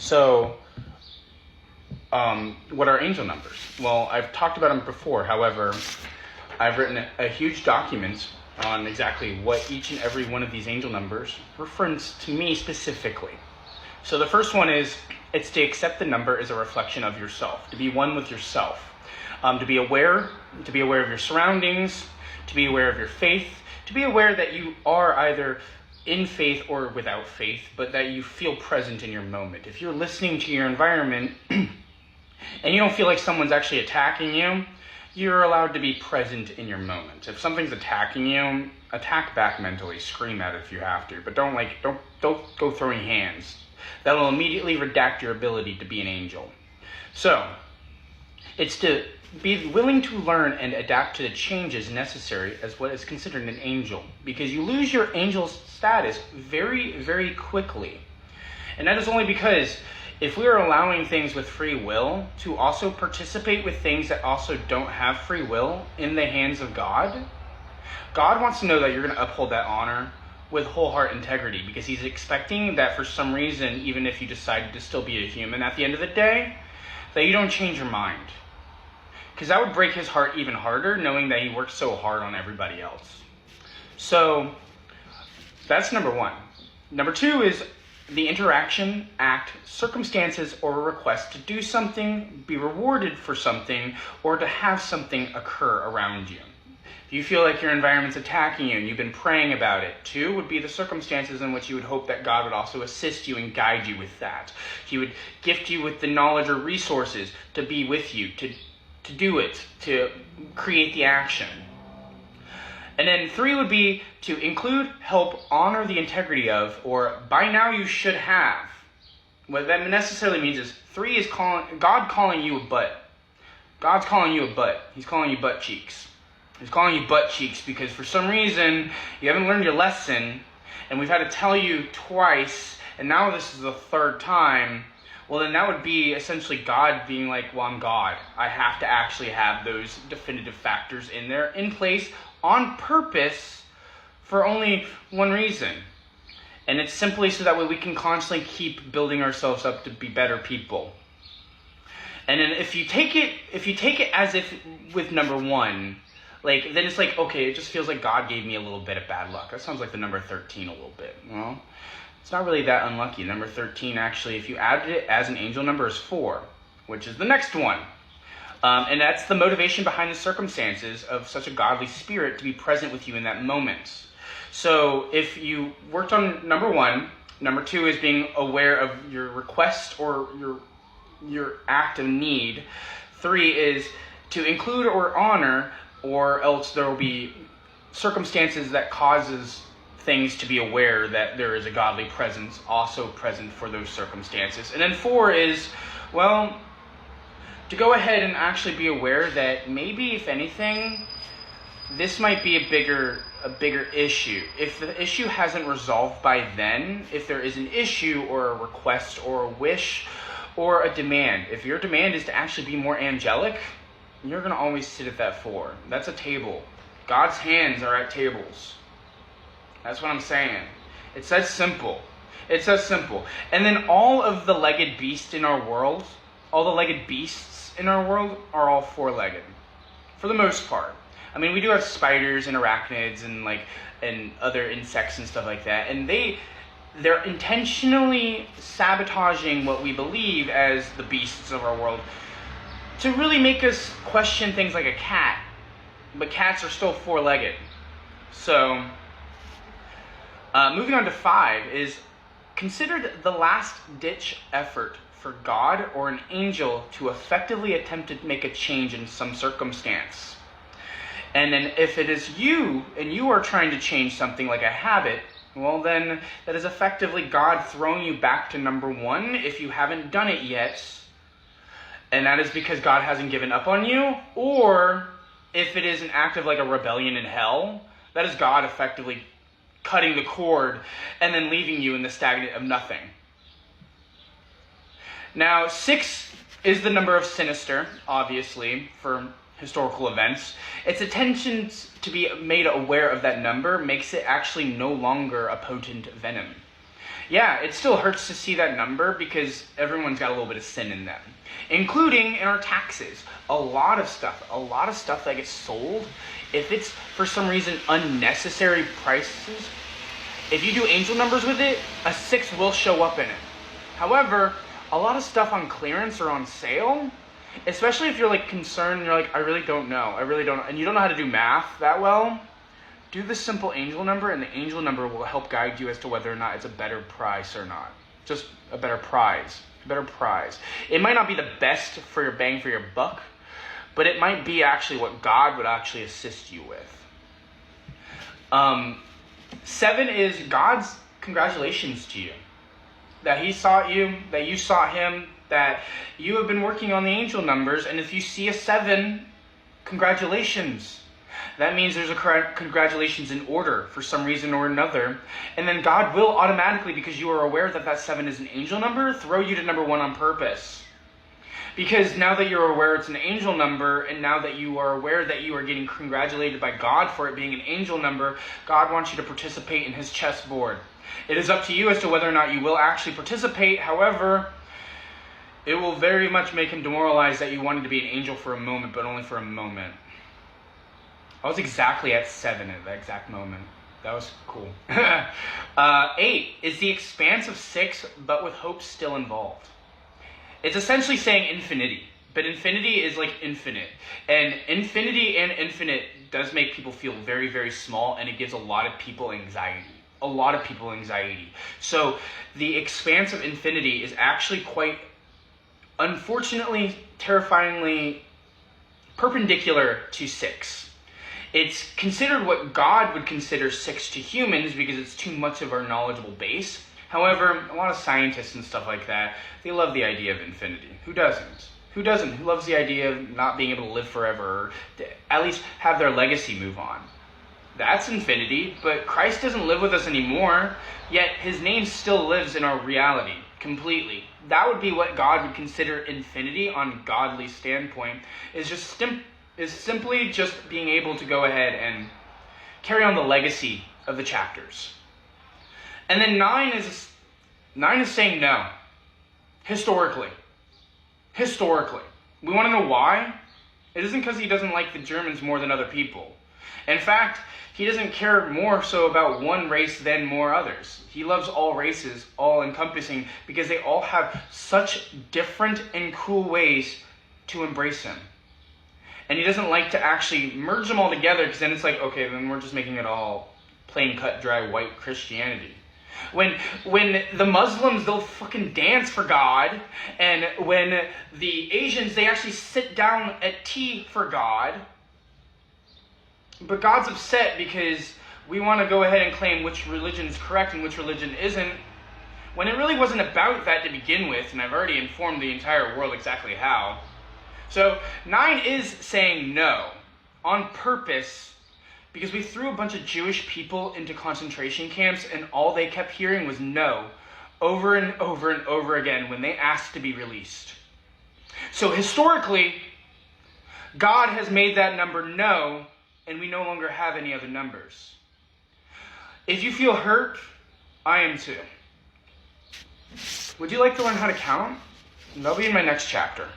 So, what are angel numbers? Well, I've talked about them before. However, I've written a huge document on exactly what each and every one of these angel numbers reference to me specifically. So the first one is, it's to accept the number as a reflection of yourself, to be one with yourself, to be aware of your surroundings, to be aware of your faith, to be aware that you are either in faith or without faith, but that you feel present in your moment. If you're listening to your environment and you don't feel like someone's actually attacking you, you're allowed to be present in your moment. If something's attacking you, attack back mentally, scream at it if you have to, but don't go throwing hands. That'll immediately redact your ability to be an angel. So, it's to be willing to learn and adapt to the changes necessary as what is considered an angel, because you lose your angel status very, very quickly. And that is only because if we are allowing things with free will to also participate with things that also don't have free will in the hands of God, God wants to know that you're going to uphold that honor with whole heart integrity, because he's expecting that for some reason, even if you decided to still be a human at the end of the day, that you don't change your mind. Because that would break his heart even harder, knowing that he works so hard on everybody else. So, that's number one. Number two is the interaction, act, circumstances, or a request to do something, be rewarded for something, or to have something occur around you. If you feel like your environment's attacking you and you've been praying about it, two would be the circumstances in which you would hope that God would also assist you and guide you with that. He would gift you with the knowledge or resources to be with you, to do it, to create the action. And then three would be to include, help, honor the integrity of, or by now you should have. What that necessarily means is three is God calling you a butt. God's calling you a butt. He's calling you butt cheeks. He's calling you butt cheeks because for some reason you haven't learned your lesson, and we've had to tell you twice, and now this is the third time. Well, then that would be essentially God being like, well, I'm God. I have to actually have those definitive factors in place on purpose for only one reason. And it's simply so that way we can constantly keep building ourselves up to be better people. And then if you take it as if with number one, then it's like, okay, it just feels like God gave me a little bit of bad luck. That sounds like the number 13 a little bit. Well, it's not really that unlucky. Number 13, actually, if you added it as an angel number, is 4, which is the next one. And that's the motivation behind the circumstances of such a godly spirit to be present with you in that moment. So if you worked on number 1, number 2 is being aware of your request or your act of need. 3 is to include or honor, or else there will be circumstances that causes things to be aware that there is a godly presence also present for those circumstances. And then 4 is, well, to go ahead and actually be aware that maybe, if anything, this might be a bigger issue. If the issue hasn't resolved by then, if there is an issue or a request or a wish or a demand, if your demand is to actually be more angelic, you're going to always sit at that 4. That's a table. God's hands are at tables. That's what I'm saying. It's that simple. It's that simple. And then all of the legged beasts in our world, all the legged beasts in our world are all 4-legged. For the most part. I mean, we do have spiders and arachnids and other insects and stuff like that. And they're intentionally sabotaging what we believe as the beasts of our world to really make us question things like a cat. But cats are still 4-legged. So, moving on to 5 is considered the last-ditch effort for God or an angel to effectively attempt to make a change in some circumstance. And then if it is you, and you are trying to change something like a habit, well then, that is effectively God throwing you back to number 1 if you haven't done it yet. And that is because God hasn't given up on you. Or if it is an act of like a rebellion in hell, that is God effectively cutting the cord and then leaving you in the stagnant of nothing. Now, 6 is the number of sinister, obviously, for historical events. Its attention to be made aware of that number makes it actually no longer a potent venom. Yeah, it still hurts to see that number because everyone's got a little bit of sin in them, including in our taxes. A lot of stuff that gets sold, if it's for some reason unnecessary prices, if you do angel numbers with it, a 6 will show up in it. However, a lot of stuff on clearance or on sale, especially if you're like concerned, you're like, I really don't know, and you don't know how to do math that well, do the simple angel number, and the angel number will help guide you as to whether or not it's a better price or not. Just a better prize. It might not be the best for your bang for your buck, but it might be actually what God would actually assist you with. 7 is God's congratulations to you. That he sought you, that you sought him, that you have been working on the angel numbers, and if you see a 7, congratulations. That means there's a congratulations in order for some reason or another. And then God will automatically, because you are aware that that 7 is an angel number, throw you to number 1 on purpose. Because now that you're aware it's an angel number, and now that you are aware that you are getting congratulated by God for it being an angel number, God wants you to participate in his chessboard. It is up to you as to whether or not you will actually participate. However, it will very much make him demoralized that you wanted to be an angel for a moment, but only for a moment. I was exactly at 7 at that exact moment. That was cool. 8 is the expanse of 6, but with hope still involved. It's essentially saying infinity, but infinity is like infinite. And infinity and infinite does make people feel very, very small, and it gives a lot of people anxiety. So the expanse of infinity is actually quite, unfortunately, terrifyingly perpendicular to 6. It's considered what God would consider 6 to humans because it's too much of our knowledgeable base. However, a lot of scientists and stuff like that, they love the idea of infinity. Who doesn't? Who loves the idea of not being able to live forever, or to at least have their legacy move on? That's infinity, but Christ doesn't live with us anymore, yet his name still lives in our reality completely. That would be what God would consider infinity on godly standpoint, is simply just being able to go ahead and carry on the legacy of the chapters. And then 9 is saying no. Historically. We want to know why? It isn't because he doesn't like the Germans more than other people. In fact, he doesn't care more so about one race than more others. He loves all races, all encompassing, because they all have such different and cool ways to embrace him. And he doesn't like to actually merge them all together, because then it's like, okay, then we're just making it all plain cut, dry, white Christianity. When the Muslims, they'll fucking dance for God, and when the Asians, they actually sit down at tea for God. But God's upset because we want to go ahead and claim which religion is correct and which religion isn't, when it really wasn't about that to begin with, and I've already informed the entire world exactly how. So 9 is saying no on purpose, because we threw a bunch of Jewish people into concentration camps, and all they kept hearing was no, over and over and over again when they asked to be released. So historically, God has made that number no, and we no longer have any other numbers. If you feel hurt, I am too. Would you like to learn how to count? That'll be in my next chapter.